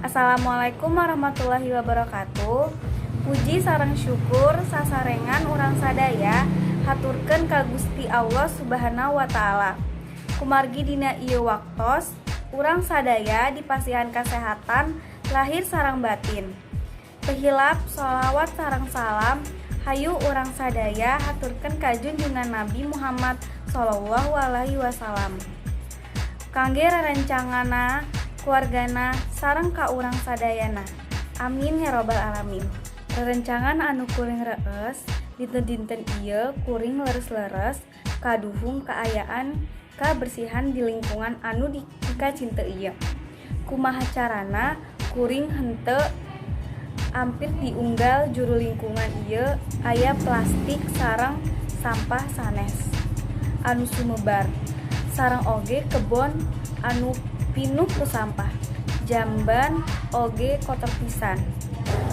Assalamualaikum warahmatullahi wabarakatuh. Puji sareng syukur sasarengan urang sadaya haturkeun ka Gusti Allah Subhanahu wa taala. Kumargi dina ieu waktos urang sadaya dipasihan kasehatan lahir sareng batin. Pehilap sholawat sareng salam hayu urang sadaya haturkeun ka junjungan Nabi Muhammad sallallahu alaihi wasallam. Kangge rerencanganna keluargana sareng ka urang sadayana. Amin ya robbal alamin. Rerencangan anu kuring reus dinten-dinten ieu kuring leres-leres kaduhung kaayaan kabersihan di lingkungan anu dikacinte ieu. Kumaha carana kuring henteu ampir diunggal juru lingkungan ieu aya plastik sareng sampah sanes anu sumebar sareng oge kebon anu pinuh ku sampah, jamban oge kotor pisan.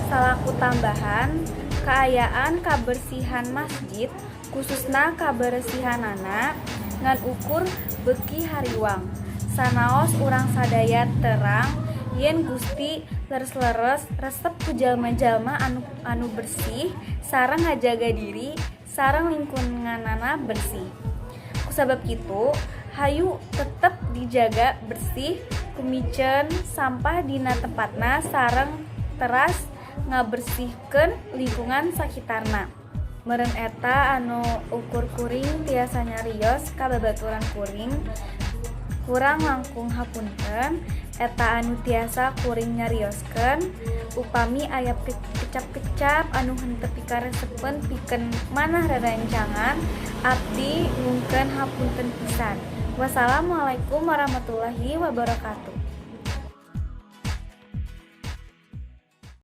Salaku tambahan, kaayaan kabersihan masjid khususna kabersihanana ngan ukur beuki hariwang. Sanaos urang sadaya terang yen Gusti leres-leres resep ku jalma-jalma anu bersih sareng ngajaga diri sareng lingkunganana bersih. Kusabab kitu hayu tetep dijaga bersih kumicen sampah dina tempatna sareng teras ngabersihkeun lingkungan sakitarna. Meureun eta anu ukur kuring tiasa nyarios ka babaturan kuring. Kurang langkung hapunten eta anu tiasa kuring nyarioskeun upami aya kecap-kecap anu henteu pikaresepeun pikeun manah rerencangan abdi nyuhun hapunten pisan. Wassalamualaikum warahmatullahi wabarakatuh.